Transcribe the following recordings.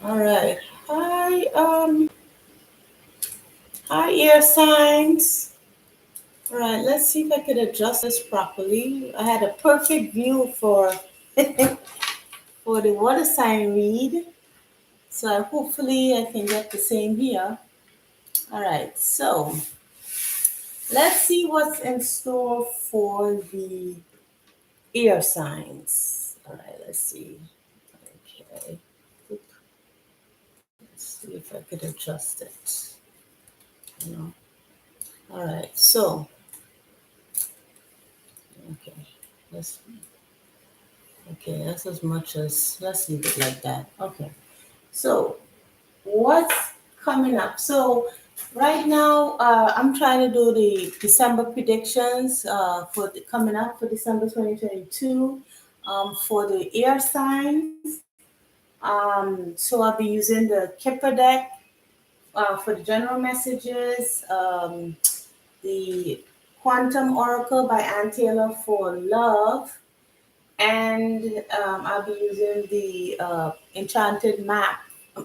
All right. Hi, air signs. All right, let's see if I could adjust this properly. I had a perfect view for for the water sign read, so hopefully I can get the same here. All right, so let's see what's in store for the air signs. All right, let's see. Okay, let's see if I could adjust it. You know. All right, so okay, let's okay, that's as much as let's leave it like that. Okay. So what's coming up? So right now, I'm trying to do the December predictions coming up for December 2022 for the air signs. So I'll be using the Kipper deck for the general messages, the Quantum Oracle by Ann Taylor for love, and I'll be using the Enchanted Map.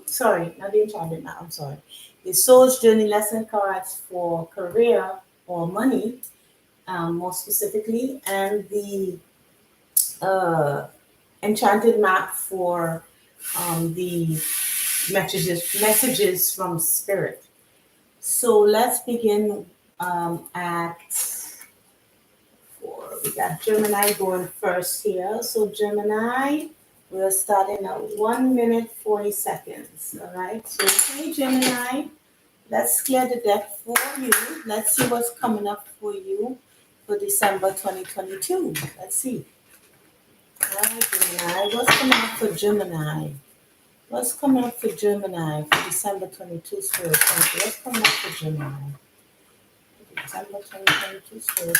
Sorry, not the Enchanted Map. I'm sorry. The Soul's Journey lesson cards for career or money, more specifically, and the uh, Enchanted Map for the messages from Spirit. So let's begin at four. We got Gemini going first here. So Gemini, we're starting at 1 minute 40 seconds. All right. So hey Gemini, let's clear the deck for you. Let's see what's coming up for you for December 2022. Let's see. All right, Gemini. What's coming up for Gemini? What's coming up for Gemini for December 22 spirit? What's coming up for Gemini? December 2022 spirit.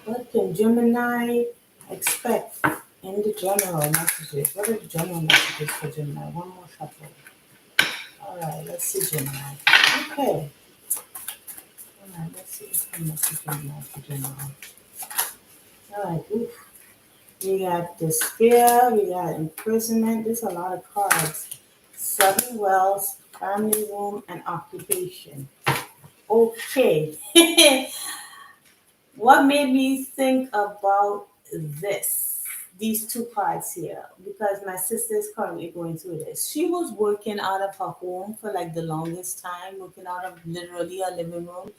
What can Gemini expect in the general messages? What are the general messages for Gemini? One more shuffle. All right, let's see Gemini. Okay. All right, let's see what's coming up for Gemini for Gemini. All right, oof. We got despair, we got imprisonment. There's a lot of cards. Seven wells, family room, and occupation. Okay. What made me think about these two cards here? Because my sister is currently going through this. She was working out of her home for like the longest time, working out of literally her living room.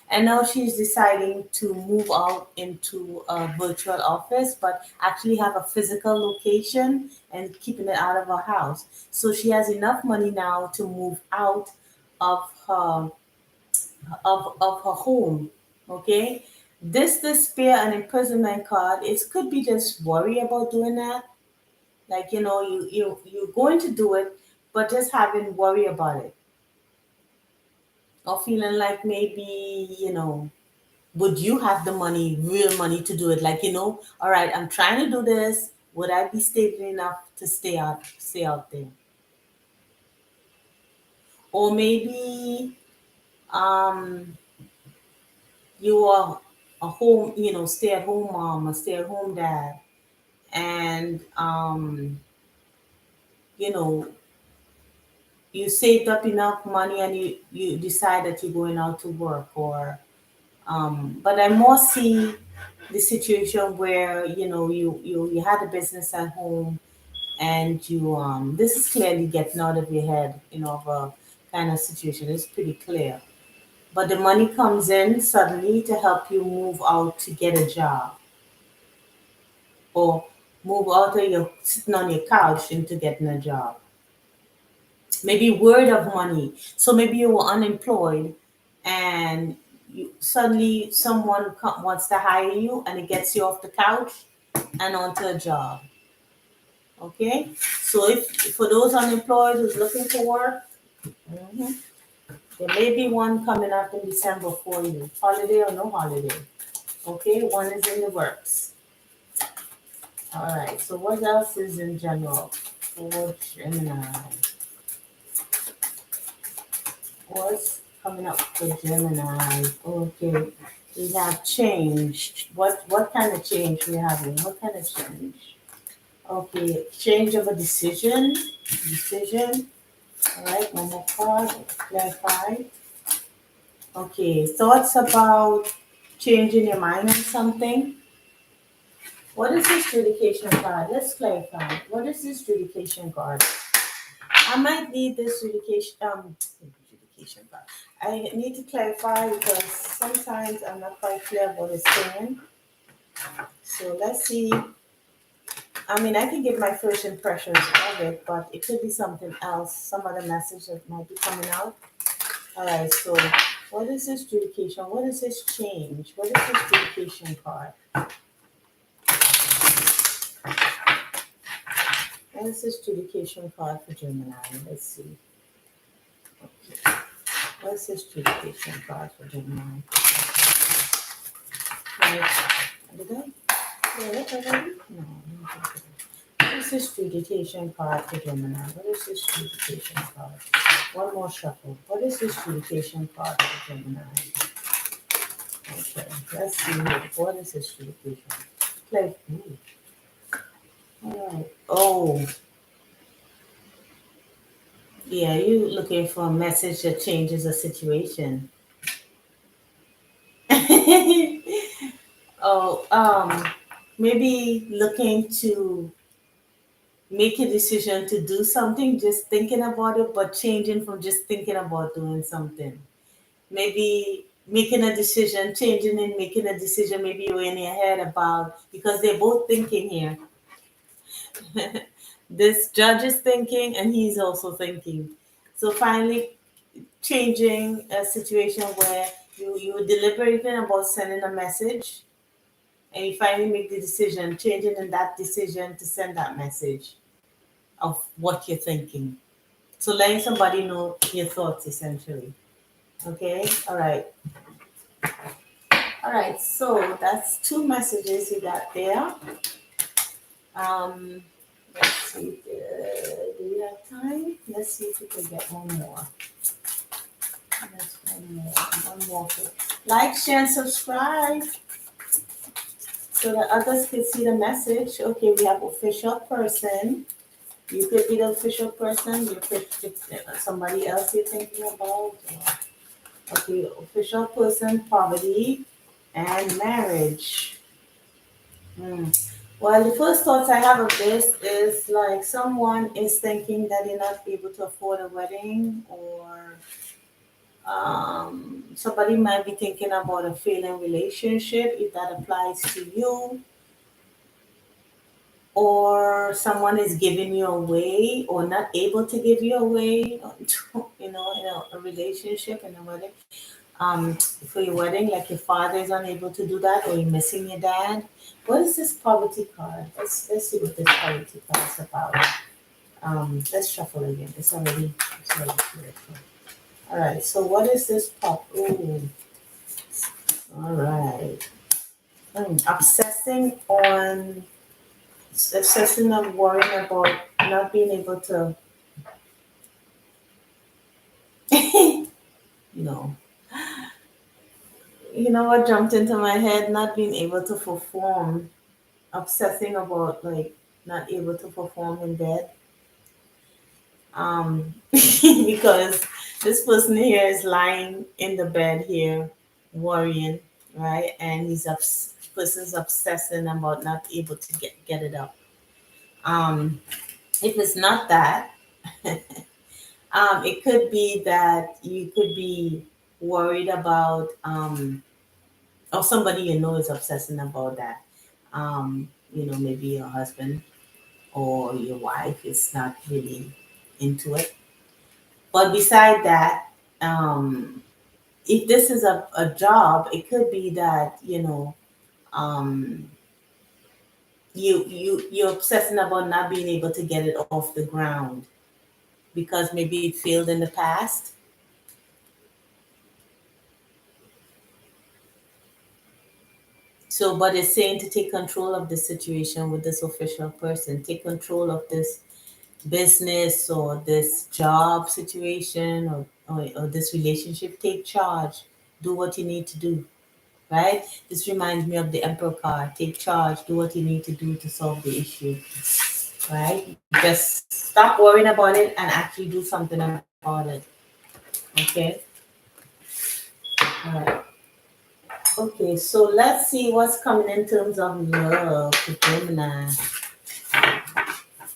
And now she's deciding to move out into a virtual office, but actually have a physical location and keeping it out of her house. So she has enough money now to move out of her of her home. Okay. This despair and imprisonment card, it could be just worry about doing that. Like, you're going to do it, but just having worry about it. Or feeling like maybe, would you have the money, real money to do it? Like, all right, I'm trying to do this. Would I be stable enough to stay out there? Or maybe um you are a home, stay at home mom or stay at home dad, and you know you saved up enough money and you decide that you're going out to work, or but I more see the situation where you had a business at home, and this is clearly getting out of your head, of a kind of situation. It's pretty clear, but the money comes in suddenly to help you move out to get a job, or move out of your sitting on your couch into getting a job. Maybe word of money. So maybe you were unemployed, and suddenly someone wants to hire you, and it gets you off the couch and onto a job. Okay. So if for those unemployed who's looking for work, mhm, there may be one coming up in December for you, holiday or no holiday. Okay, one is in the works. All right. So what else is in general for Gemini? What's coming up for Gemini? Okay, we have change. What kind of change we having? What kind of change? Okay, change of a decision. Decision. All right, one more card. Clarify. Okay, thoughts about changing your mind on something. What is this judication card? Let's clarify. What is this judication card? I might need this judication card. I need to clarify because sometimes I'm not quite clear what it's saying. So let's see. I mean, I can give my first impressions of it, but it could be something else, some other message that might be coming out. All right, so what is this judication? What is this change? What is this judication card? What is this judication card for Gemini? Let's see. Okay. What is this judication card for Gemini? Right. Did I? Yeah, that's already? No. What is this judication card for Gemini? What is this judication card? One more shuffle. What is this judication card for Gemini? Okay, let's see here. What is this judication? Play. Ooh. All right. Oh, yeah, you looking for a message that changes a situation. Oh, maybe looking to make a decision to do something, just thinking about it, but changing from just thinking about doing something. Maybe making a decision, changing and making a decision, maybe you're in your head about, because they're both thinking here. This judge is thinking and he's also thinking. So finally changing a situation where you were deliberating about sending a message and you finally make the decision, changing in that decision to send that message of what you're thinking. So letting somebody know your thoughts essentially. Okay, all right. All right, so that's two messages you got there. Um, let's see, do we have time? Let's see if we can get one more. Let's one more. Like, share, and subscribe so that others can see the message. Okay, we have official person. You could be the official person. You could somebody else you're thinking about. Okay, official person, poverty, and marriage. Hmm. Well, the first thoughts I have of this is like someone is thinking that they're not able to afford a wedding, or somebody might be thinking about a failing relationship, if that applies to you, or someone is giving you away or not able to give you away, in a relationship, in a wedding. For your wedding, like your father is unable to do that, or you're missing your dad. What is this poverty card? Let's see what this poverty card is about. Let's shuffle again. It's already clear. All right. So what is this pop? Ooh. All right. Obsessing on, obsessing on worrying about not being able to, no. You know what jumped into my head? Not being able to perform, obsessing about like not able to perform in bed. Because this person here is lying in the bed here, worrying, right? And person's obsessing about not able to get it up. Um, if it's not that, it could be that you could be worried about, or somebody you know is obsessing about that. Maybe your husband or your wife is not really into it. But beside that, if this is a job, it could be that, um, you're obsessing about not being able to get it off the ground because maybe it failed in the past. So, but it's saying to take control of the situation with this official person, take control of this business or this job situation, or this relationship. Take charge, do what you need to do, right? This reminds me of the Emperor card. Take charge, do what you need to do to solve the issue. right? Just stop worrying about it and actually do something about it. Okay? All right. Okay, so let's see what's coming in terms of love for Gemini.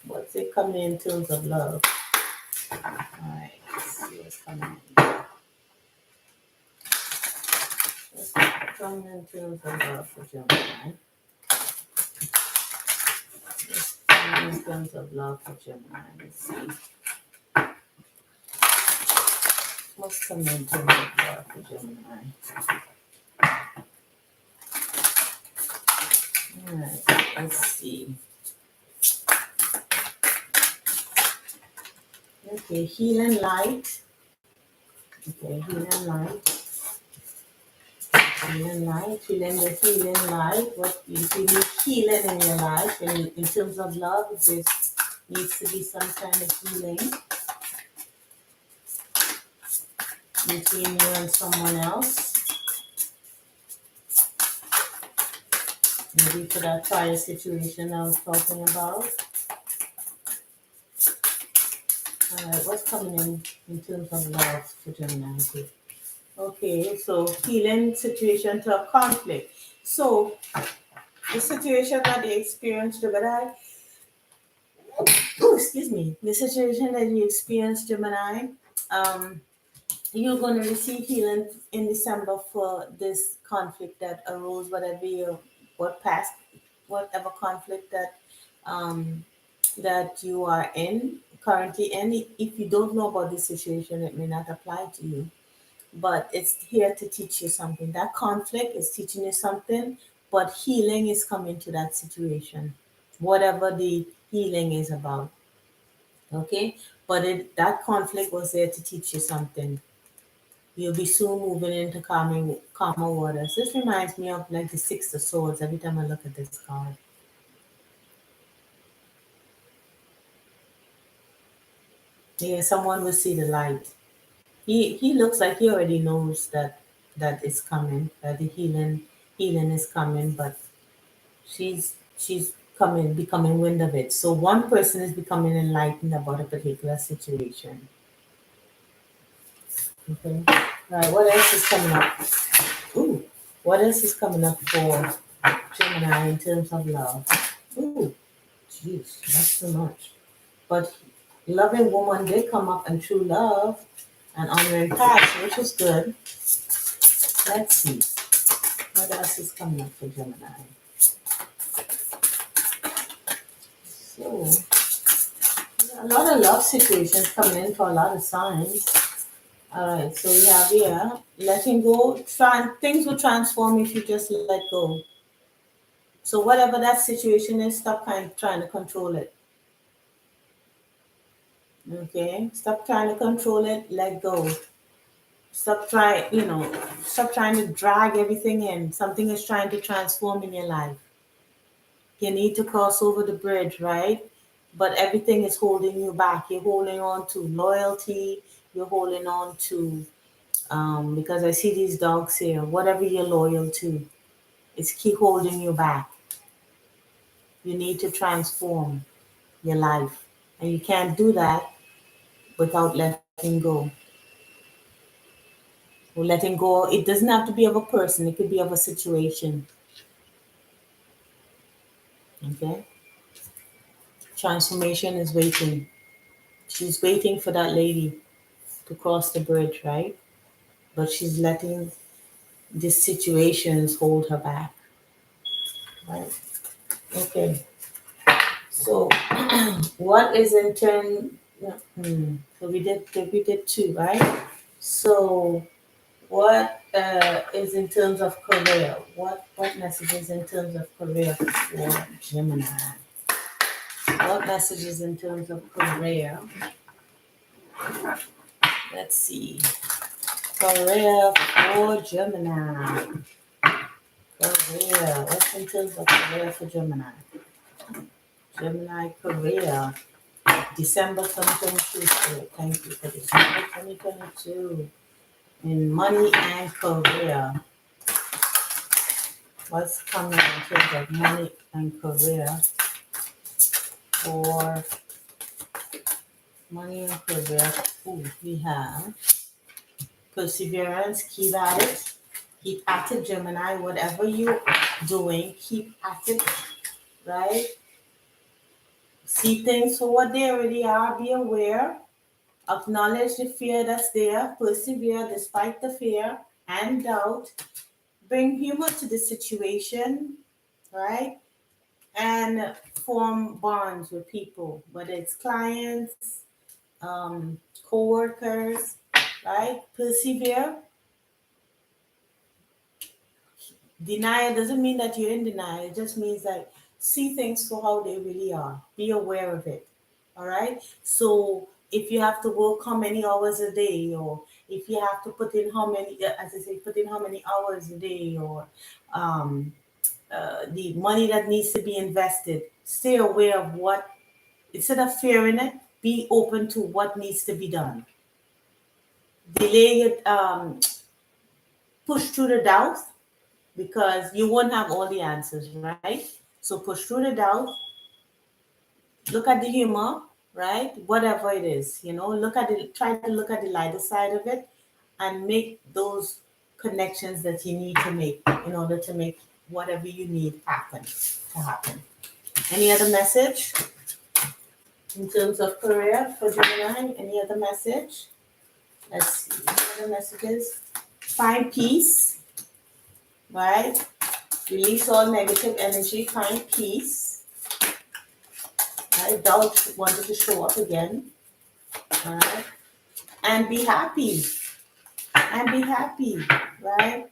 What's it coming in terms of love? All right, let's see what's coming in. What's coming in terms of love for Gemini? What's coming in terms of love for Gemini? Let's see. What's coming in terms of love for Gemini? All right, let's see. Okay, healing light. Okay, healing light. Healing light, feeling the healing light. What if you need healing in your life, and in terms of love, there needs to be some kind of healing between you and someone else. Maybe for that prior situation I was talking about. Alright, what's coming in terms of love for Gemini? Okay, so healing situation to a conflict. So the situation that they experienced, Gemini, excuse me, the situation that you experienced, Gemini, um, you're going to receive healing in December for this conflict that arose, whatever conflict um, that you are in currently. And if you don't know about this situation, it may not apply to you, but it's here to teach you something. That conflict is teaching you something, but healing is coming to that situation, whatever the healing is about. Okay, but that conflict was there to teach you something. You'll be soon moving into calmer waters. This reminds me of like the Six of Swords every time I look at this card. Yeah, someone will see the light. He looks like he already knows that it's coming, that the healing is coming, but she's becoming wind of it. So one person is becoming enlightened about a particular situation. Okay. All right, what else is coming up? Ooh, what else is coming up for Gemini in terms of love? Ooh, jeez, that's too much. But loving woman did come up and true love and honoring past, which is good. Let's see. What else is coming up for Gemini? So, a lot of love situations coming in for a lot of signs. All right, so we have here letting go. Things will transform if you just let go. So whatever that situation is, stop trying to control it. Okay, stop trying to control it. Let go. Stop trying to drag everything in. Something is trying to transform in your life. You need to cross over the bridge, right? But everything is holding you back. You're holding on to loyalty. You're holding on to, because I see these dogs here, whatever you're loyal to, it's keep holding you back. You need to transform your life. And you can't do that without letting go. Or letting go, it doesn't have to be of a person, it could be of a situation. Okay? Transformation is waiting. She's waiting for that lady to cross the bridge, right? But she's letting these situations hold her back, right? Okay. So, what is in turn? So we did two, right? So, what is in terms of career? What messages in terms of career for Gemini? What messages in terms of career? Let's see. Career for Gemini. Career. What's in terms of career for Gemini? Gemini career. December 2022. So thank you for December 2022. In money and career. What's coming in terms of money and career for money and career. Ooh, we have perseverance, keep at it. Keep at it, Gemini. Whatever you're doing, keep at it, right? See things for what they already are. Be aware. Acknowledge the fear that's there. Persevere despite the fear and doubt. Bring humor to the situation, right? And form bonds with people, whether it's clients, co-workers, right? Persevere. Denial doesn't mean that you're in denial. It just means that see things for how they really are. Be aware of it. All right. So if you have to work how many hours a day, or if you have to put in how many, as I say, put in how many hours a day, or um, the money that needs to be invested, stay aware of what, instead of fearing it, be open to what needs to be done. Delay it, push through the doubts because you won't have all the answers, right? So push through the doubt, look at the humor, right? Whatever it is, look at it, try to look at the lighter side of it and make those connections that you need to make in order to make whatever you need happen. Any other message in terms of career for Gemini? Any other message? Let's see. Any other messages? Find peace, right? Release all negative energy, find peace. Right? Doubt wanted to show up again. Right? And be happy. And be happy, right?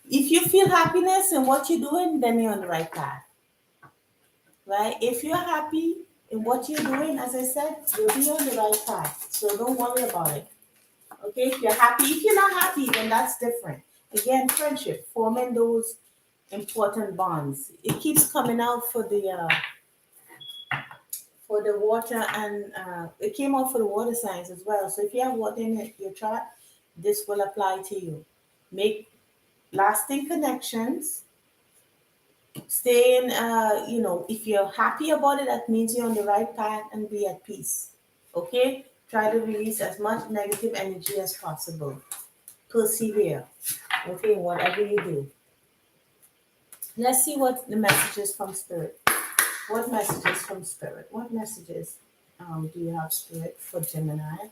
If you feel happiness in what you're doing, then you're on the right path. Right? If you're happy in what you're doing, as I said, you'll be on the right path. So don't worry about it. Okay? If you're happy, if you're not happy, then that's different. Again, friendship, forming those important bonds. It keeps coming out for the water, and it came out for the water signs as well. So if you have water in your chart, this will apply to you. Make lasting connections. Stay in, if you're happy about it, that means you're on the right path, and be at peace. Okay? Try to release as much negative energy as possible. Persevere. Okay, whatever you do. Let's see what the messages from Spirit. What messages from Spirit? What messages do you have, Spirit, for Gemini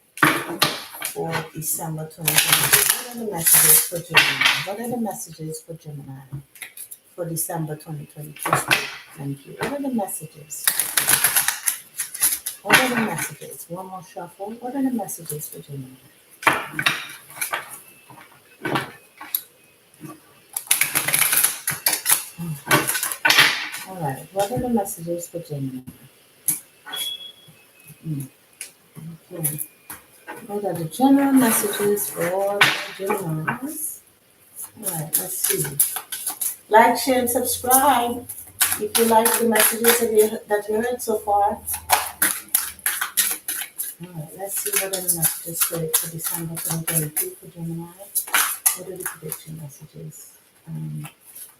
for December 2022? What are the messages for Gemini? What are the messages for Gemini for December 2022? Thank you. What are the messages? What are the messages? One more shuffle. What are the messages for Gemini? All right. What are the messages for Gemini? Okay. What are the general messages for Geminis? All right. Let's see. Like, share, and subscribe if you like the messages that you heard so far. All right, let's see what are the messages for December 2022 for Gemini. What are the prediction messages?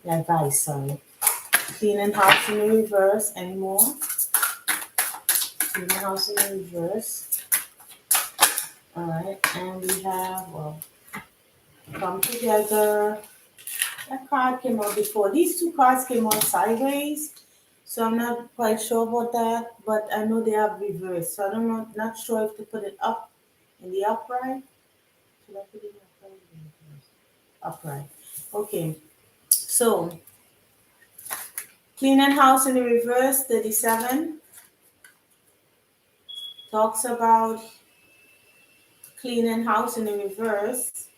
The advice, sorry. Cleaning house in the reverse. Any more? Cleaning house in the reverse. All right, and we have, come together. That card came out before. These two cards came out sideways, so I'm not quite sure about that, but I know they have reverse, so I don't know, not sure if to put it up in the upright. Should I put it in the upright or in the reverse? Upright. Okay, so cleaning house in the reverse, 37, talks about cleaning house in the reverse,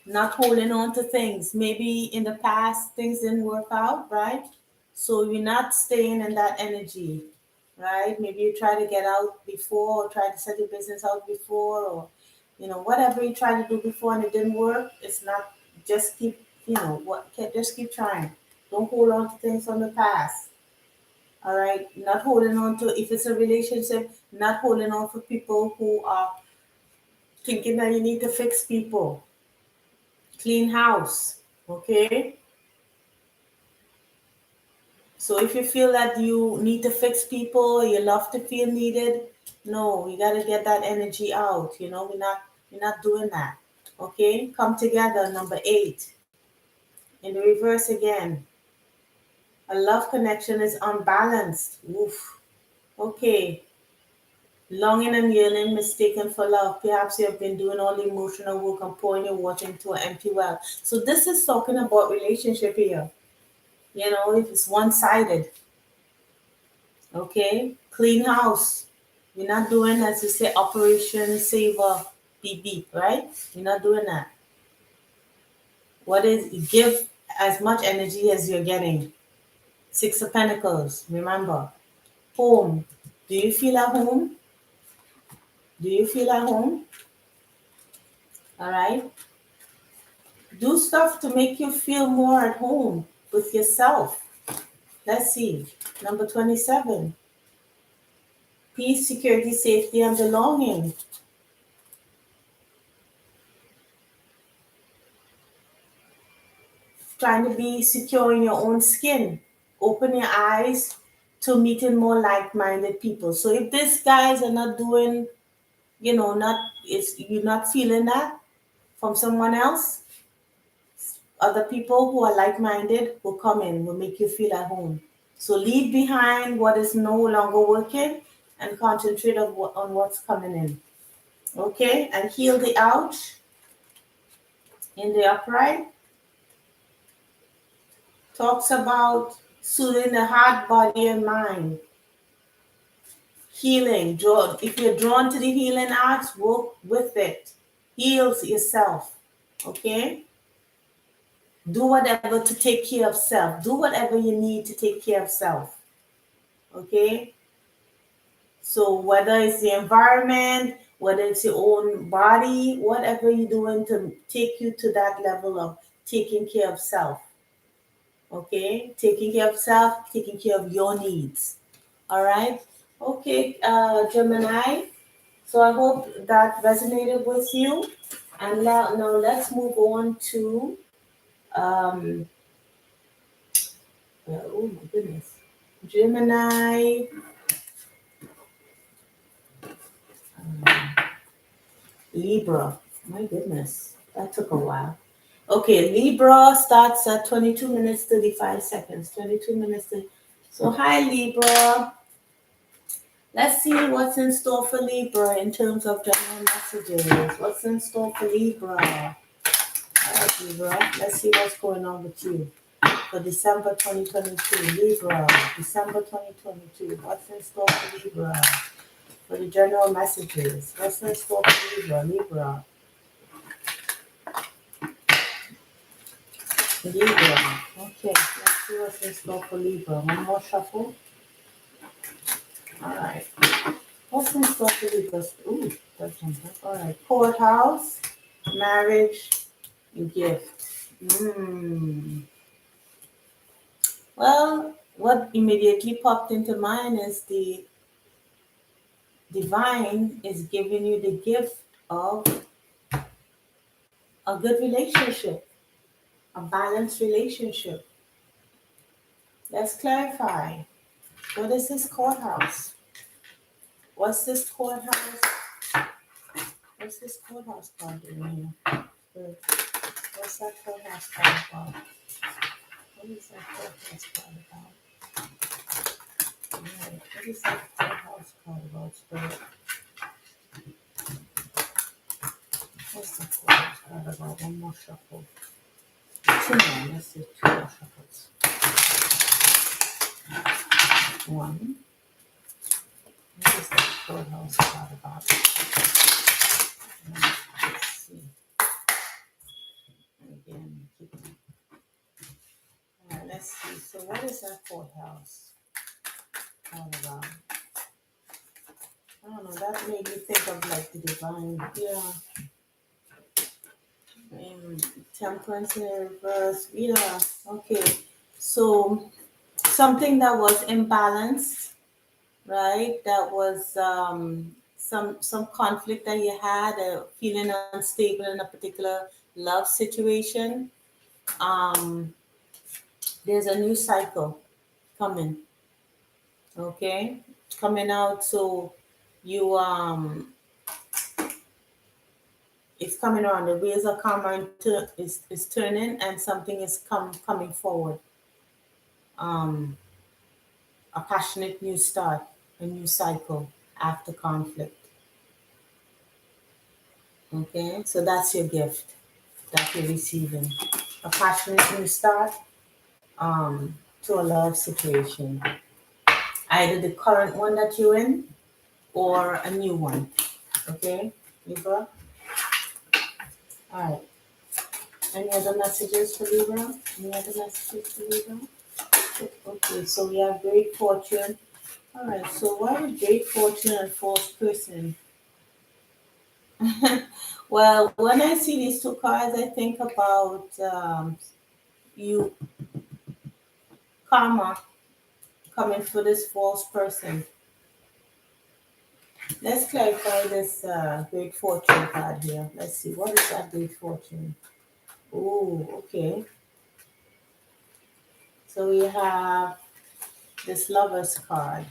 not holding on to things. Maybe in the past things didn't work out, right? So you're not staying in that energy, right? Maybe you try to get out before, or try to set your business out before, or whatever you tried to do before and it didn't work. It's not, just keep, just keep trying. Don't hold on to things from the past. All right, not holding on to, if it's a relationship, not holding on for people who are thinking that you need to fix people. Clean house, okay? So if you feel that you need to fix people, you love to feel needed, no, you gotta get that energy out. We're not doing that. Okay, come together. Number 8. In the reverse again. A love connection is unbalanced. Oof. Okay. Longing and yearning mistaken for love. Perhaps you have been doing all the emotional work and pouring your water into an empty well. So this is talking about relationship here. If it's one-sided. Okay. Clean house. We're not doing, as you say, Operation Saver beep beep, right? We're not doing that. What is give as much energy as you're getting. 6 of Pentacles. Remember. Home. Do you feel at home? Do you feel at home? All right. Do stuff to make you feel more at home with yourself. Let's see. Number 27. Peace, security, safety, and belonging. Trying to be secure in your own skin. Open your eyes to meeting more like-minded people. So if these guys are not doing, you're not feeling that from someone else, other people who are like-minded will come in, will make you feel at home. So leave behind what is no longer working and concentrate on what's coming in. Okay? And heal the ouch in the upright. Talks about soothing the heart, body, and mind. Healing. If you're drawn to the healing arts, work with it. Heal yourself. Okay? Do whatever to take care of self. Do whatever you need to take care of self. Okay? So whether it's the environment, whether it's your own body, whatever you're doing to take you to that level of taking care of self. Okay? Taking care of self, taking care of your needs. All right? Okay, Gemini. So I hope that resonated with you. And now let's move on to, oh my goodness, Gemini. Libra. My goodness, that took a while. Okay, Libra starts at 22 minutes 35 seconds. 22 minutes. So hi Libra. Let's see what's in store for Libra in terms of general messages. What's in store for Libra? All right, Libra. Let's see what's going on with you for December 2022. Libra, December 2022. What's in store for Libra? For the general messages. What's in store for Libra? Libra. Libra. Okay, let's see what's in store for Libra. One more shuffle. All right. What's in store for Libra? Ooh, that's something. All right. Courthouse, marriage, gift. Well, what immediately popped into mind is the divine is giving you the gift of a good relationship, a balanced relationship. Let's clarify. What is this courthouse? What's this courthouse? What's this courthouse card doing here? What's that courthouse card about? What is that courthouse card about? Right. What is that courthouse card about, Spirit? What's the courthouse card about? One more shuffle. 2 more. Let's do 2 more shuffles. 1. What is that courthouse card about? Let's see. Again, keep it. All right, let's see. So what is that courthouse all about? I don't know. That made me think of like the divine. Yeah. Temperance in reverse. Yeah. Okay. So something that was imbalanced, right? That was some conflict that you had, feeling unstable in a particular love situation. There's a new cycle coming. Okay, coming out. So you it's coming around. The wheels are coming to is turning, and something is coming forward. Um, a passionate new start, a new cycle after conflict. Okay, so that's your gift that you're receiving. A passionate new start to a love situation. Either the current one that you're in or a new one. Okay, Libra? Alright. Any other messages for Libra? Any other messages for Libra? Okay, so we have great fortune. Alright, so why would great fortune and false person? Well, when I see these two cards, I think about you karma coming for this false person. Let's clarify this great fortune card here. Let's see, what is that great fortune? Oh, okay. So we have this lover's card.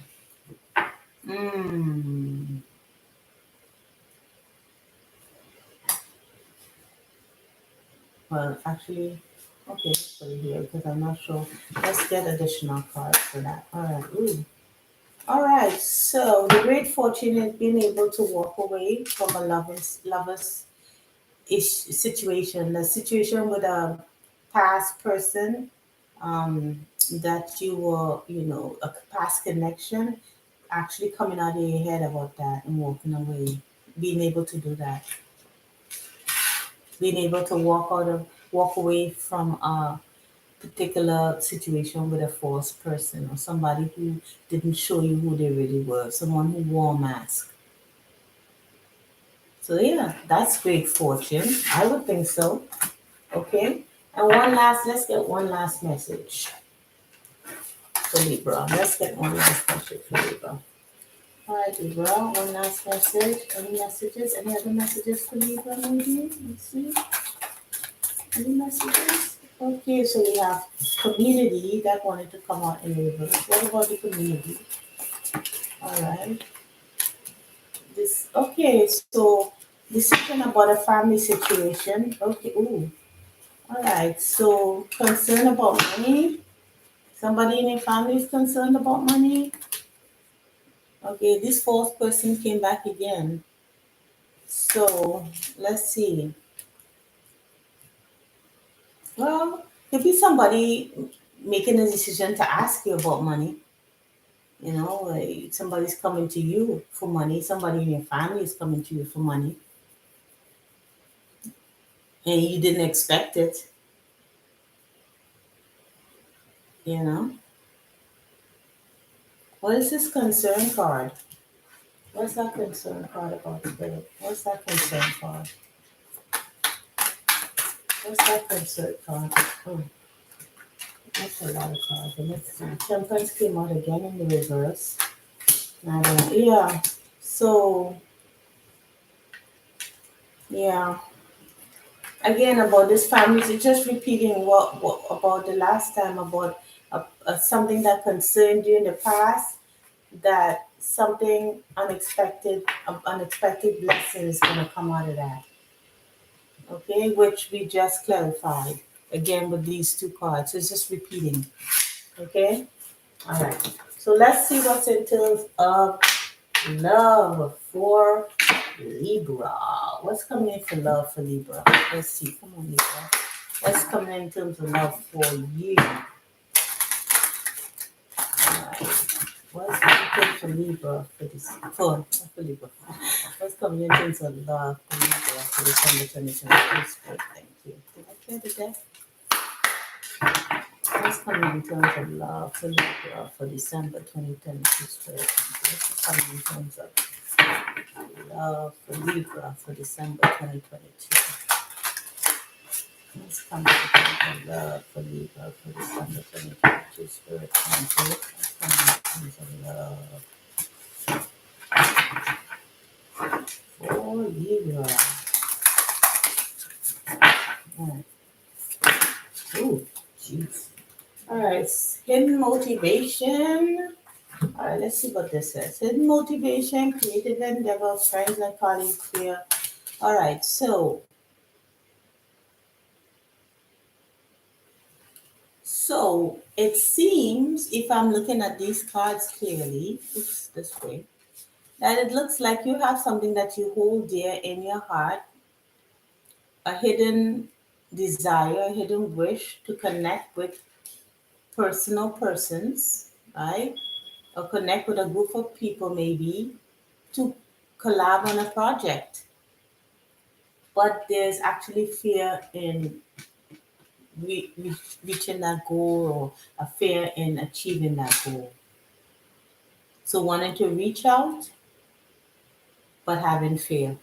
Mm. Well, actually, okay, let's put it here because I'm not sure. Let's get additional cards for that. All right. Ooh. All right. So the great fortune is being able to walk away from a lover's ish situation, a situation with a past person that you were, a past connection, actually coming out of your head about that and walking away, being able to do that, being able to walk away from a particular situation with a false person or somebody who didn't show you who they really were, someone who wore a mask. So yeah, that's great fortune. I would think so. Okay. And let's get one last message for Libra. Let's get one last message for Libra. All right, Libra, one last message. Any messages? Any other messages for Libra, maybe? Let's see. Any messages? Okay, so we have community that wanted to come out in reverse. What about the community? All right. So decision about a family situation. Okay, ooh. All right, so concern about money. Somebody in your family is concerned about money. Okay, this fourth person came back again. So let's see. Well, could be somebody making a decision to ask you about money. Like somebody's coming to you for money. Somebody in your family is coming to you for money, and you didn't expect it. You know, what is this concern card? What's that concern card about spirit? What's that concern card? What's that concern card? Oh, that's a lot of cards. And let's see. Temperance came out again in the reverse. Yeah. So, yeah. Again, about this family, it's just repeating what about the last time about something that concerned you in the past, that something unexpected blessing is going to come out of that. Okay, which we just clarified again with these two cards. So it's just repeating. Okay, all right. So let's see what's in terms of love for Libra. What's coming in for love for Libra? Let's see. Come on, Libra. What's coming in terms of love for you? Alright. What's coming in for Libra for this? For Libra. What's coming in terms of love for Libra for December 2022? Thank you. Did I clear the deck? What's coming in terms of love for Libra for December 2022? What's coming in terms of love for Libra for December 2022? Let's come to the love for Libra for December 2022. Spirit Council. Let's come to the love for Libra. Alright. Oh, jeez. Alright. Hidden motivation. All right, let's see what this says. Hidden motivation, creative endeavor, friends and colleagues here. All right, so it seems, if I'm looking at these cards clearly, oops, this way, that it looks like you have something that you hold dear in your heart, a hidden desire, a hidden wish to connect with personal persons, right? Or connect with a group of people maybe to collab on a project. But there's actually fear in reaching that goal or a fear in achieving that goal. So wanting to reach out but having fear.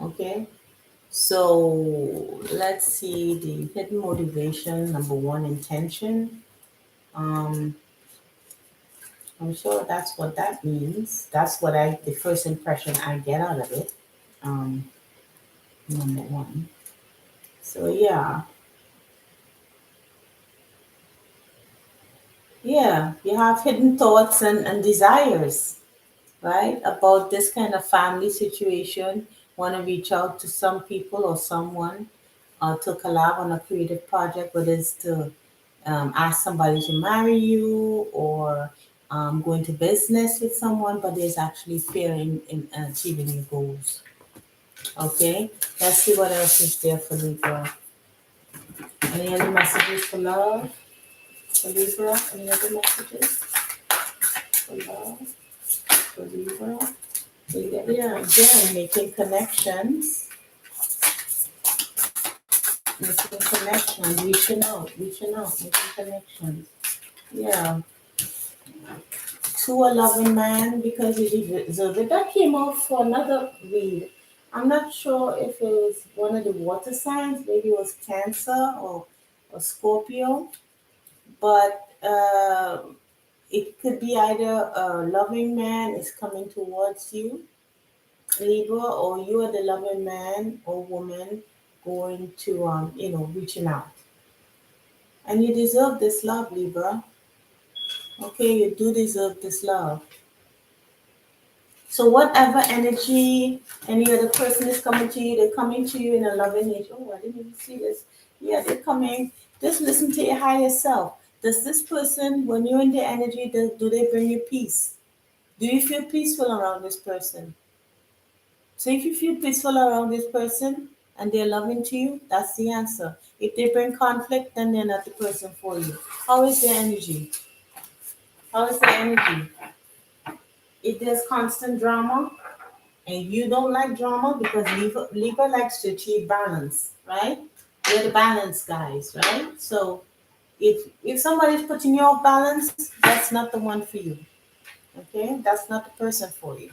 Okay. So let's see the hidden motivation. Number one, intention. Um, I'm sure that's what that means. That's what the first impression I get out of it. Um, Number one. So yeah, you have hidden thoughts and desires, right? About this kind of family situation. Want to reach out to some people or someone to collab on a creative project, whether it's to ask somebody to marry you or go into business with someone, but there's actually fear in achieving your goals. Okay, let's see what else is there for Libra. Any other messages for love for Libra? Any other messages for love for Libra? Yeah, again, making connections, making connections. Yeah, to a loving man because you deserve it. That came out for another read. I'm not sure if it was one of the water signs, maybe it was Cancer or Scorpio, but it could be either a loving man is coming towards you, Libra, or you are the loving man or woman going to, reaching out. And you deserve this love, Libra. Okay, you do deserve this love. So whatever energy any other person is coming to you, they're coming to you in a loving nature. Oh, I didn't even see this. Yeah, they're coming. Just listen to your higher self. Does this person, when you're in their energy, do they bring you peace? Do you feel peaceful around this person? So if you feel peaceful around this person and they're loving to you, that's the answer. If they bring conflict, then they're not the person for you. How is their energy? How is their energy? If there's constant drama, and you don't like drama because Libra likes to achieve balance, right? We're the balance guys, right? So if somebody's putting you off balance, that's not the one for you. Okay, that's not the person for you.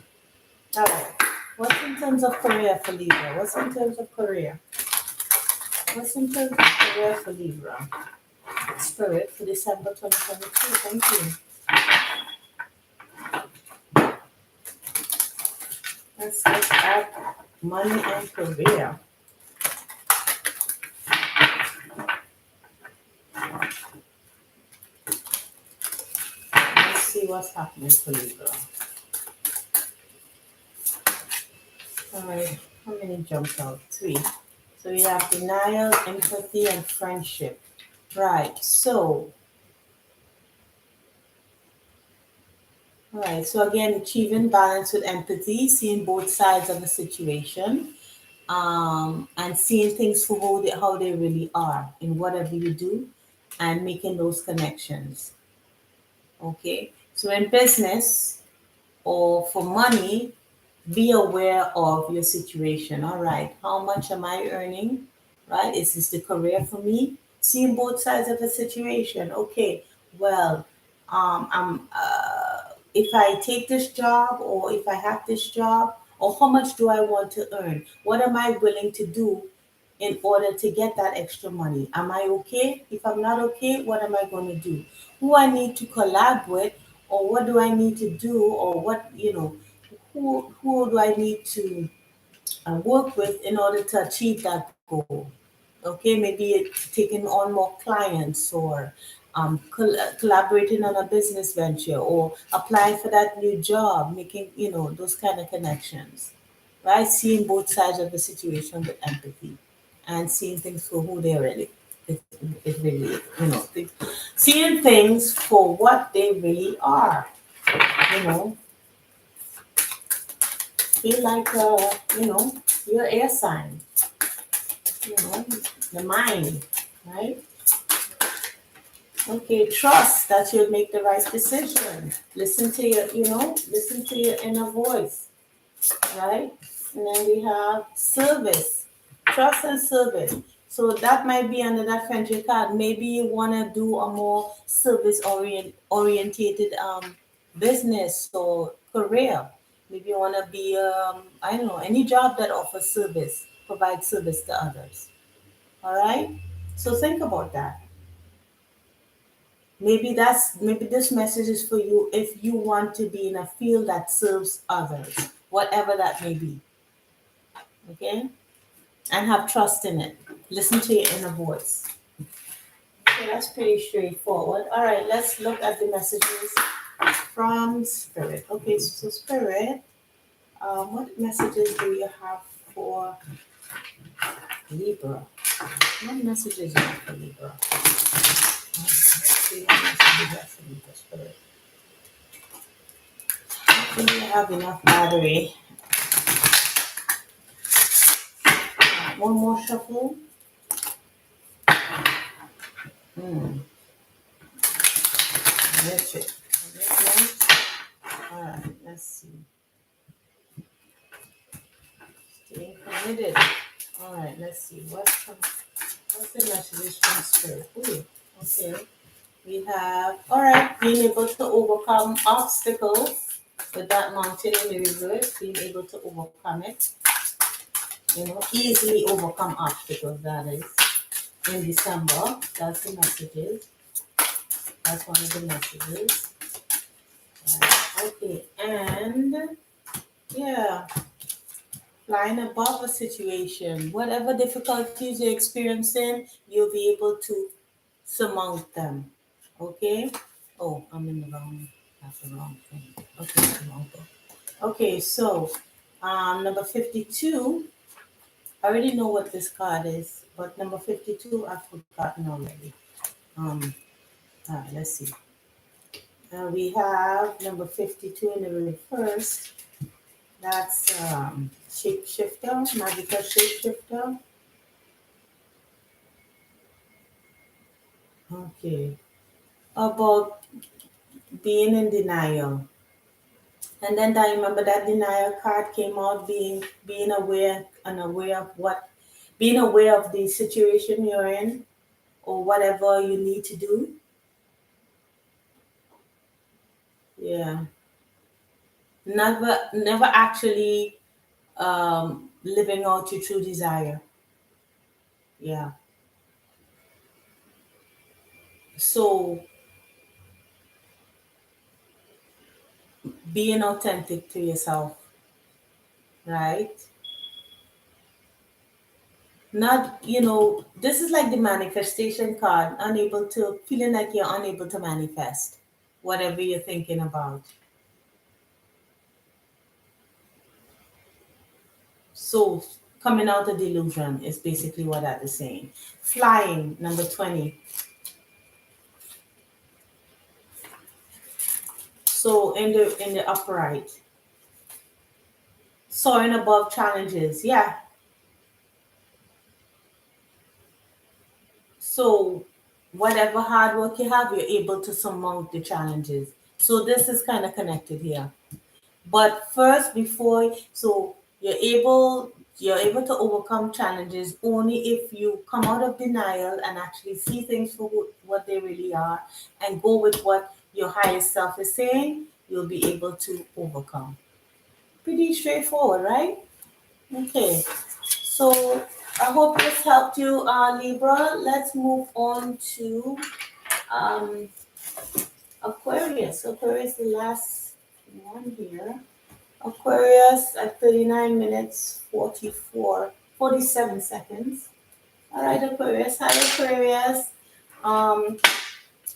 All right. What's in terms of career for Libra? What's in terms of career? What's in terms of career for Libra? Spirit for December 2022. Thank you. Let's look at money and career. Let's see what's happening for Libra. All right, how many jumped out? Three. So we have denial, empathy, and friendship. Right. So again, achieving balance with empathy, seeing both sides of the situation, and seeing things for how they really are in whatever you do, and making those connections. Okay. So in business or for money, be aware of your situation. All right, how much am I earning? Right, is this the career for me? Seeing both sides of the situation. Okay, well, I'm if I take this job or if I have this job, or how much do I want to earn? What am I willing to do in order to get that extra money? Am I okay? If I'm not okay, what am I going to do? Who I need to collab with, or what do I need to do, or what, who do I need to work with in order to achieve that goal? Okay, maybe taking on more clients or collaborating on a business venture or applying for that new job, making, those kind of connections, right? Seeing both sides of the situation with empathy and seeing things for who they really, it really, seeing things for what they really are, you know, feel like, your air sign, the mind, right? Okay, trust that you'll make the right decision. Listen to your inner voice, right? And then we have service, trust and service. So that might be under that friendship card. Maybe you want to do a more service orientated business or career. Maybe you want to be, I don't know, any job that offers service, provides service to others. All right. So think about that. Maybe this message is for you if you want to be in a field that serves others, whatever that may be. Okay? And have trust in it. Listen to your inner voice. Okay, that's pretty straightforward. All right, let's look at the messages from Spirit. Okay, so Spirit, what messages do you have for Libra? What messages do you have for Libra? Let's see what messages you have for Libra, Spirit. Do you have enough battery? One more shuffle. Hmm. That's it. All right, let's see. Staying committed. All right, let's see. What's the messages from Spirit? Ooh, okay. We have, all right, being able to overcome obstacles with that mountain in the reverse, being able to overcome it. Easily overcome obstacles, that is. In December, that's the messages. That's one of the messages. Okay, and yeah, flying above a situation, whatever difficulties you're experiencing, you'll be able to surmount them. Okay? Oh, I'm in the wrong, that's the wrong thing. Okay, the wrong book. Okay, so number 52, I already know what this card is, but number 52, I've forgotten already. Um, all right, let's see. We have number 52 in the reverse. That's shapeshifter, magical shapeshifter. Okay. About being in denial. And then I remember that denial card came out being aware and aware of what being aware of the situation you're in or whatever you need to do. Yeah. Never actually living out your true desire. Yeah. So being authentic to yourself, right? Not, this is like the manifestation card, feeling like you're unable to manifest whatever you're thinking about. So coming out of delusion is basically what that is saying. Flying, number 20. So in the upright, soaring above challenges. Yeah. So whatever hard work you have, you're able to surmount the challenges. So this is kind of connected here. But first, so you're able to overcome challenges only if you come out of denial and actually see things for what they really are and go with what your higher self is saying, you'll be able to overcome. Pretty straightforward, right? Okay. So I hope this helped you, Libra. Let's move on to um, Aquarius. Aquarius, the last one here. Aquarius at 39 minutes 47 seconds. All right, Aquarius. Hi, Aquarius. Um,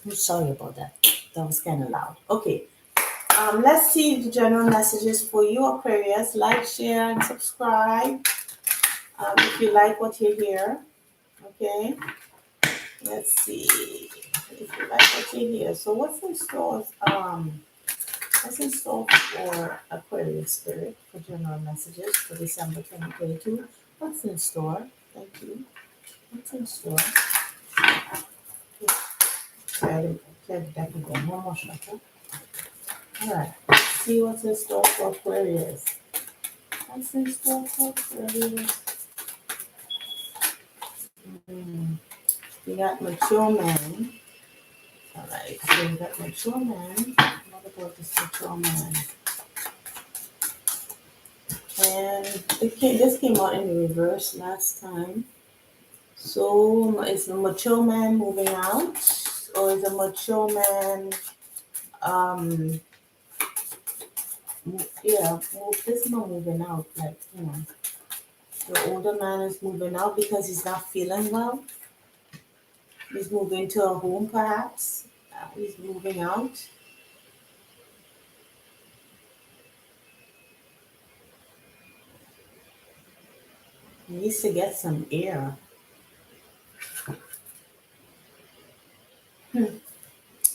I'm sorry about that. That was kind of loud. Okay. Let's see the general messages for you, Aquarius. Like, share, and subscribe if you like what you hear. Okay. Let's see if you like what you hear. So, what's in store? What's in store for Aquarius Spirit for general messages for December 2022? What's in store? Thank you. What's in store? Clear the deck again. One more shuffle. All right. Let's see what's in store for Aquarius. What's in store for Aquarius? Mm, we got mature man. All right. So we got mature man. What about this mature man? And this came out in reverse last time. So is a mature man moving out, or is a mature man, um, this man moving out? Like, the older man is moving out because he's not feeling well. He's moving to a home, perhaps. He's moving out. He needs to get some air. Hmm.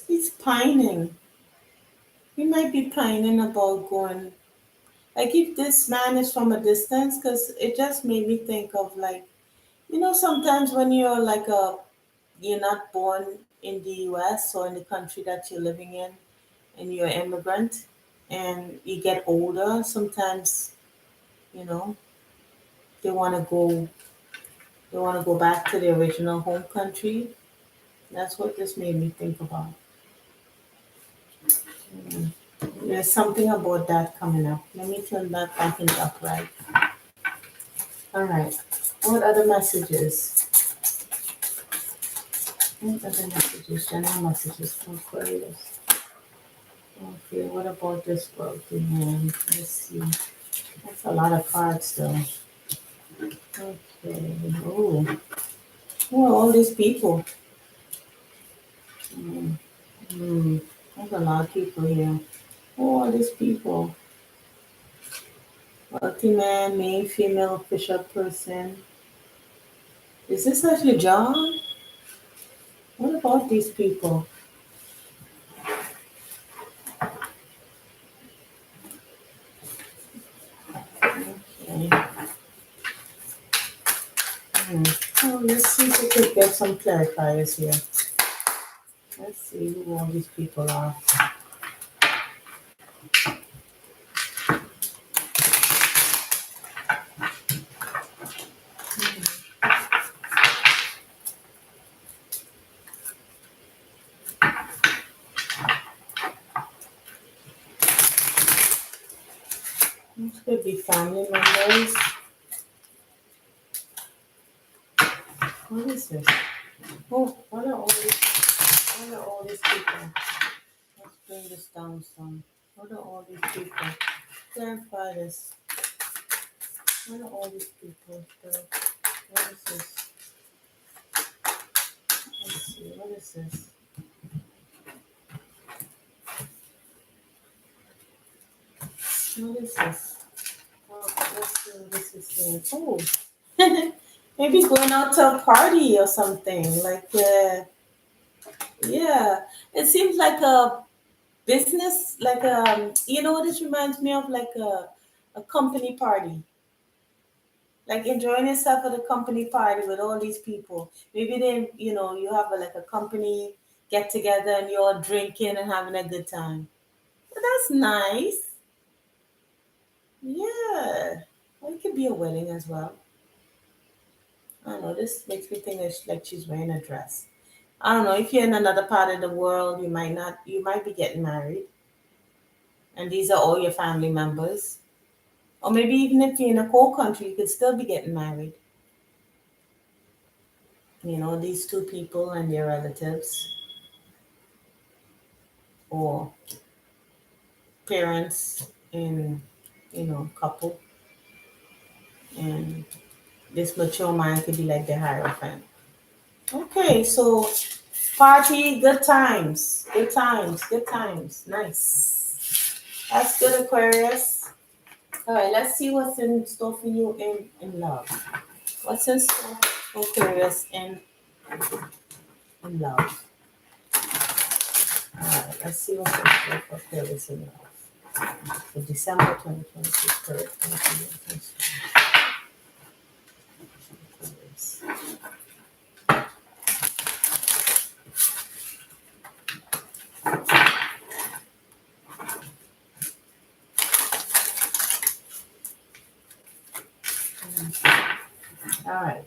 He's pining. He might be pining about going. Like if this man is from a distance, because it just made me think of like, sometimes when you're not born in the US or in the country that you're living in and you're an immigrant and you get older, sometimes, you know, they want to go they want to go back to their original home country. That's what this made me think about. Mm. There's something about that coming up. Let me turn that back into upright. All right. What other messages? What other messages? General messages from Aquarius. Okay, what about this wealthy man? Let's see. That's a lot of cards though. Okay. Oh, who are all these people? Mm. Mm. There's a lot of people here. Who are all these people? Wealthy man, male, female, official person. Is this actually John? What about these people? Okay. Hmm. Oh, let's see if we could get some clarifiers here. Let's see who all these people are. This could be family members. What is this? Oh, what are all these people? Let's bring this down some. What are all these people? Clarify this. What are all these people? What is this? Let's see. What is this? What is this? Oh, let's see what this is here. Oh, maybe going out to a party or something. Yeah, it seems like a business, what this reminds me of, like a company party. Like enjoying yourself at a company party with all these people. Maybe then, you have like a company get together and you're all drinking and having a good time. Well, that's nice. Yeah. Well, it could be a wedding as well. I don't know. This makes me think that like she's wearing a dress. I don't know. If you're in another part of the world, you might not. You might be getting married, and these are all your family members. Or maybe even if you're in a cold country, you could still be getting married. These two people and their relatives, or parents and couple, and This mature mind could be like the Hierophant. Okay, so party, good times, good times, good times. Nice. That's good, Aquarius. All right, let's see what's in store for you in love. What's in store for Aquarius in love? All right, let's see what's in store for Aquarius in love. For December 2026, Aquarius. All right,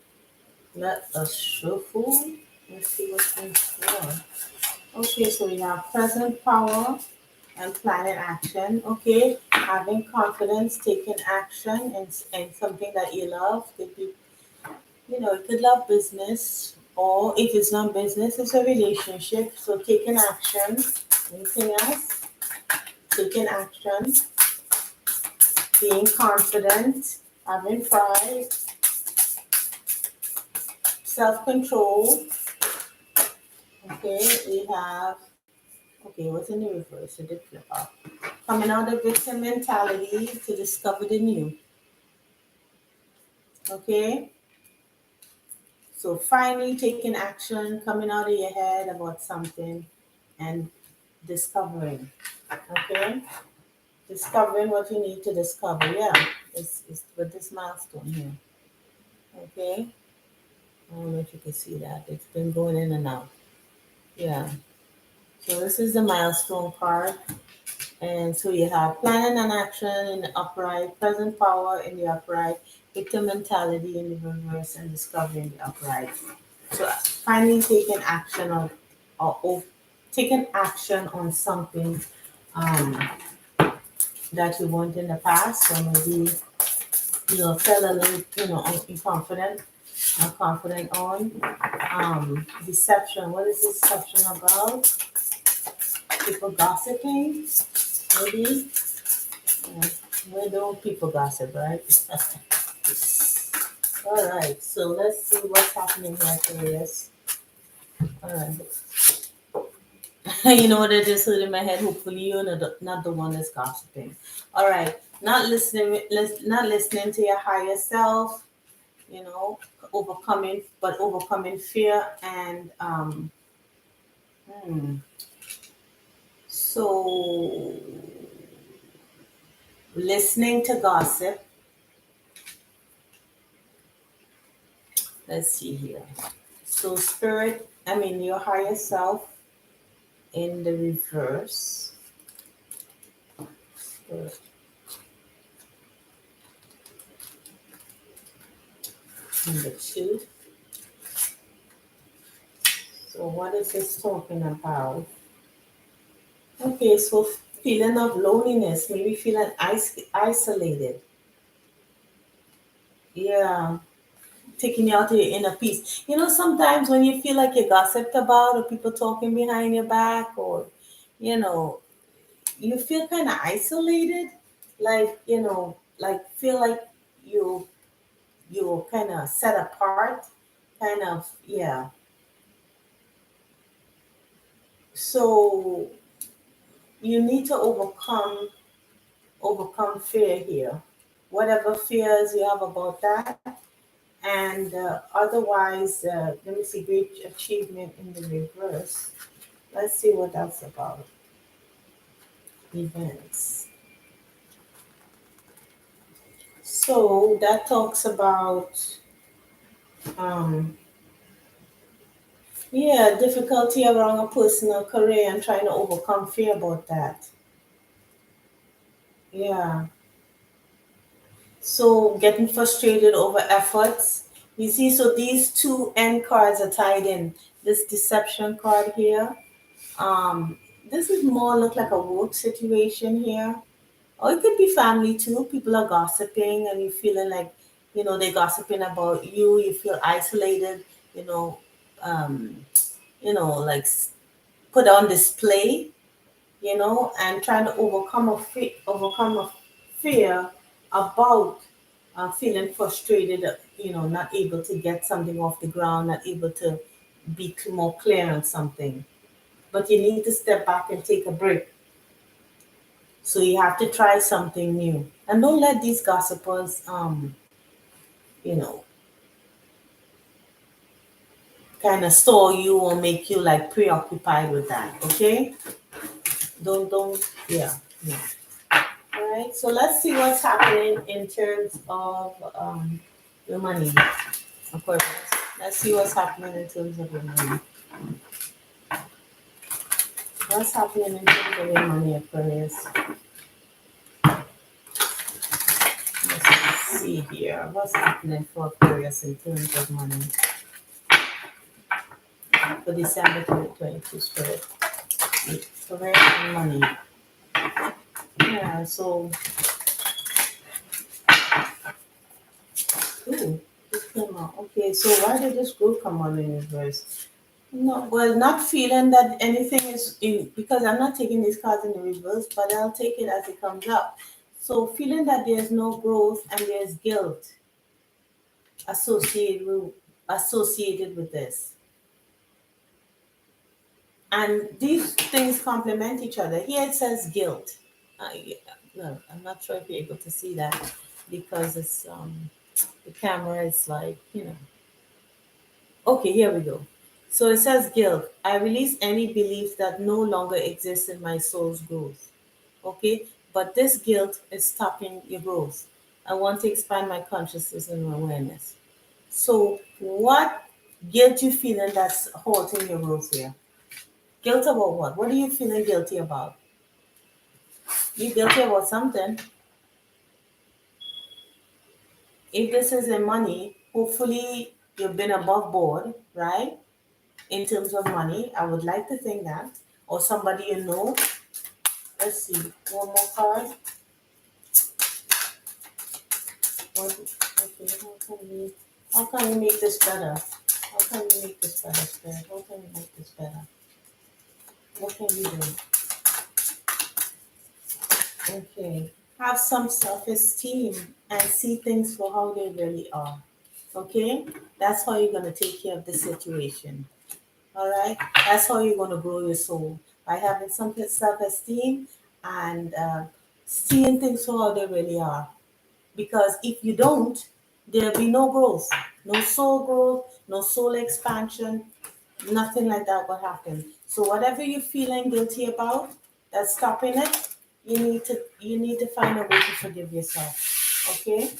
let us shuffle. Let's see what's in store. Okay, so we have present power and planning action. Okay, having confidence, taking action, and something that you love. Could be, you could love business, or if it's not business, it's a relationship. So taking action. Anything else? Taking action, being confident, having pride, self-control. Okay, we have, okay, what's in the reverse? It did flip up. Coming out of victim mentality to discover the new. Okay, so finally taking action, coming out of your head about something and discovering. Okay, discovering what you need to discover. Yeah, it's with this milestone here. Okay, I don't know if you can see that. It's been going in and out. Yeah. So this is the milestone card. And so you have planning and action in the upright, present power in the upright, victim mentality in the reverse, and discovery in the upright. So finally taking action or taking action on something um, that you want in the past. So maybe felt a little unconfident, not confident on. Deception. What is deception about? People gossiping, maybe. Yeah. We don't people gossip, right? All right, so let's see what's happening here, Aquarius. All right. You know what I just heard in my head? Hopefully you're not the one that's gossiping. All right, not listening to your higher self. You know, overcoming fear and hmm. So listening to gossip. Let's see here. So spirit, I mean your higher self in the reverse. Spirit in the two. So what is this talking about? Okay, so feeling of loneliness, maybe feeling isolated. Yeah, taking you out to your inner peace. You know, sometimes when you feel like you're gossiped about or people talking behind your back or, you know, you feel kind of isolated, like, like feel like you you're kind of set apart, kind of, yeah. So you need to overcome fear here, whatever fears you have about that. And otherwise, let me see, great achievement in the reverse. Let's see what that's about. Events. So that talks about, um, yeah, difficulty around a personal career and trying to overcome fear about that. Yeah. So getting frustrated over efforts. You see, so these two end cards are tied in. This deception card here. This is more look like a work situation here. Or it could be family too. People are gossiping and you're feeling like, they're gossiping about you. You feel isolated, you know, um, like put on display, and trying to overcome a fear about feeling frustrated not able to get something off the ground, not able to be more clear on something. But you need to step back and take a break. So you have to try something new. And don't let these gossipers, you know, kind of stall you or make you like preoccupied with that. Okay? Don't, yeah. Yeah. All right. So let's see what's happening in terms of your money, Aquarius. Let's see what's happening in terms of your money. What's happening in terms of your money, Aquarius? Let's see here. What's happening for Aquarius in terms of money for December 2022 spirit? Spirit and money. Yeah, so, ooh, this came out. Okay, so why did this group come on in reverse? No, well, not feeling that anything is in, because I'm not taking these cards in the reverse, but I'll take it as it comes up. So, feeling that there's no growth and there's guilt associated with this. And these things complement each other. Here it says guilt. Yeah, no, I'm not sure if you're able to see that because it's the camera is like, Okay, here we go. So it says guilt. I release any belief that no longer exists in my soul's growth. Okay, but this guilt is stopping your growth. I want to expand my consciousness and awareness. So what guilt you feeling that's halting your growth here? Guilt about what? What are you feeling guilty about? You're guilty about something. If this is in money, hopefully you've been above board, right? In terms of money, I would like to think that. Or somebody you know. Let's see. One more card. Okay, how can we make this better? How can we make this better, Spirit? How can we make this better? What can we do? Okay. Have some self-esteem and see things for how they really are. Okay? That's how you're going to take care of the situation. All right? That's how you're going to grow your soul. By having some self-esteem and seeing things for how they really are. Because if you don't, there'll be no growth, no soul growth, no soul expansion, nothing like that will happen. So whatever you're feeling guilty about that's stopping it, you need to find a way to forgive yourself. Okay?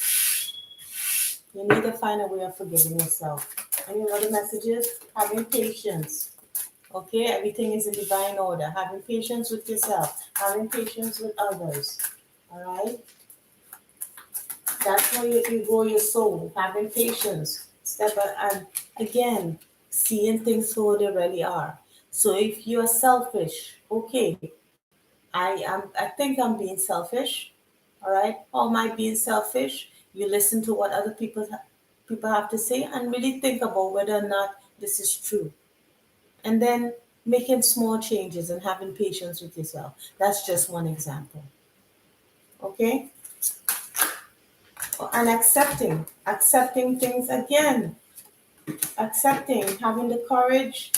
You need to find a way of forgiving yourself. And you know the message is having patience. Okay, everything is in divine order. Having patience with yourself, having patience with others. All right? That's how you grow your soul, having patience. And again, seeing things for what they really are. So if you're selfish, okay, I think I'm being selfish. All right, how am I being selfish? You listen to what other people have to say and really think about whether or not this is true. And then making small changes and having patience with yourself. That's just one example. Okay? And accepting things again, accepting, having the courage,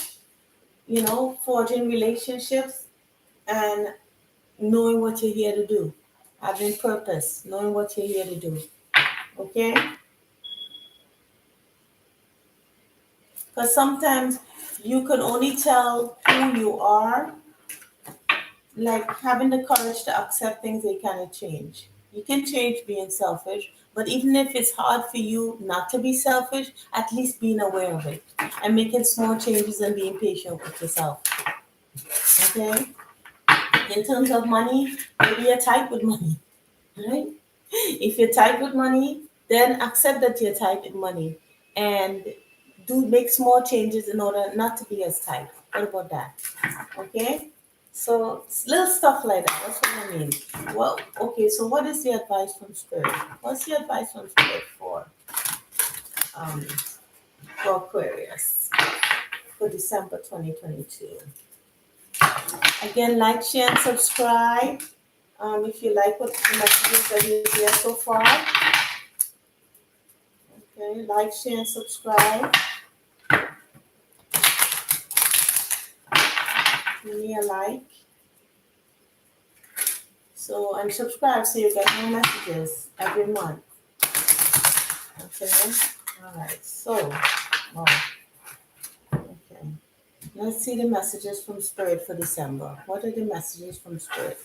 forging relationships and knowing what you're here to do, having purpose, knowing what you're here to do. Okay? Because sometimes you can only tell who you are, like having the courage to accept things they cannot change. You can change being selfish, but even if it's hard for you not to be selfish, at least being aware of it and making small changes and being patient with yourself. Okay? In terms of money, maybe you're tight with money, right? If you're tight with money, then accept that you're tight with money and do make small changes in order not to be as tight. What about that? Okay? So little stuff like that. That's what I mean. Well, okay, so what is the advice from Spirit? What's the advice from Spirit um for Aquarius for December 2022? Again, like, share, and subscribe. If you like what the messages that you hear so far. Okay. Okay, like, share, and subscribe. Give me a like. So, and subscribe so you get more messages every month. Okay, all right. So, wow. Okay. Let's see the messages from Spirit for December. What are the messages from Spirit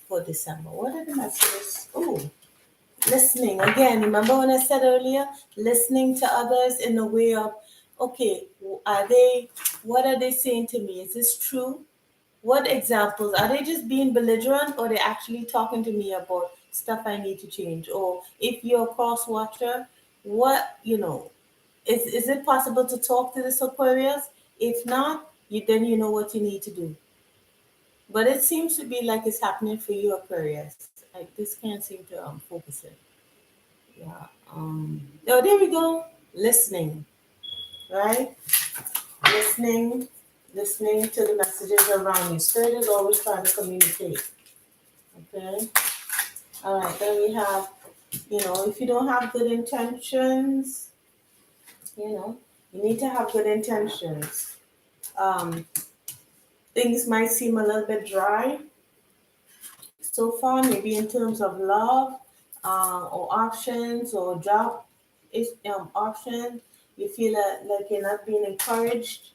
for December? What are the messages? Oh, listening. Again, remember when I said earlier, listening to others in the way of, okay, what are they saying to me? Is this true? What examples? Are they just being belligerent or they actually talking to me about stuff I need to change? Or if you're a cross watcher, what, is it possible to talk to this Aquarius? If not, then you know what you need to do. But it seems to be like it's happening for you, Aquarius. Like this can't seem to focus it. Yeah. Oh, there we go. Listening, right? Listening, listening to the messages around you. Spirit is always trying to communicate. Okay. All right. Then we have, if you don't have good intentions, you need to have good intentions. Um, Things might seem a little bit dry so far, maybe in terms of love, or options or job option. You feel like you're not being encouraged,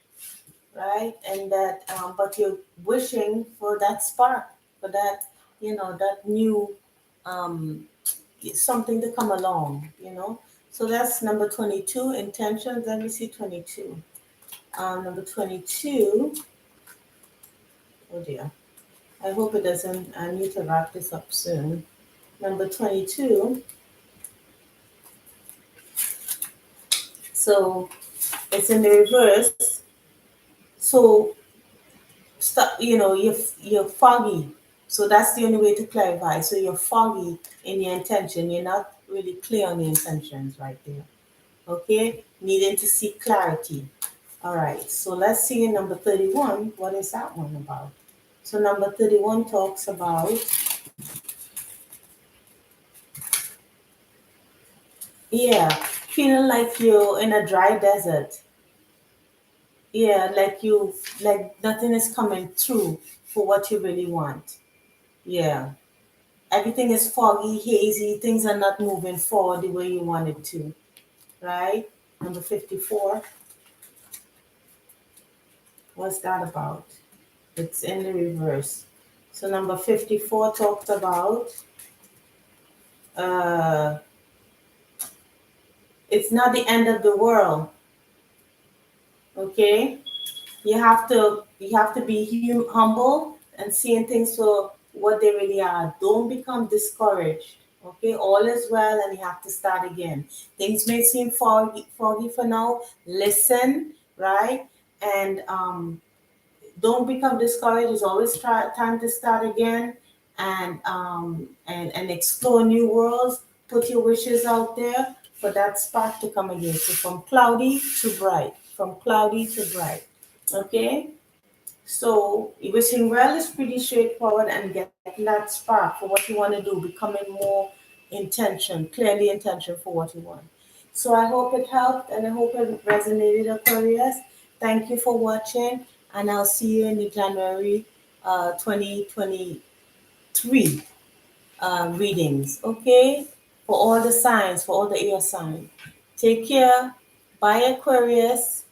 right? And that, but you're wishing for that spark, for that, that new, um, something to come along. So that's number 22, intentions. Let me see 22. Number 22. Oh dear. I hope it doesn't. I need to wrap this up soon. Number 22. So it's in the reverse. So stop. You're foggy. So that's the only way to clarify. So you're foggy in your intention. You're not really clear on your intentions right there. Okay, needing to seek clarity. All right. So let's see in number 31. What is that one about? So number 31 talks about, yeah, feeling like you're in a dry desert. Yeah, like nothing is coming through for what you really want. Yeah. Everything is foggy, hazy, things are not moving forward the way you want it to. Right? Number 54. What's that about? It's in the reverse. So number 54 talks about, uh it's not the end of the world. Okay? You have to be humble and seeing things for what they really are. Don't become discouraged. Okay, all is well, and you have to start again. Things may seem foggy for now. Listen, right, and don't become discouraged. It's always time to start again, and explore new worlds. Put your wishes out there for that spark to come again. So from cloudy to bright, from cloudy to bright. Okay, so wishing well is pretty straightforward, and getting that spark for what you want to do, becoming more clearly intention for what you want. So I hope it helped and I hope it resonated, Aquarius. Thank you for watching, and I'll see you in the January 2023 readings, okay? For all the signs, for all the air signs. Take care. Bye, Aquarius.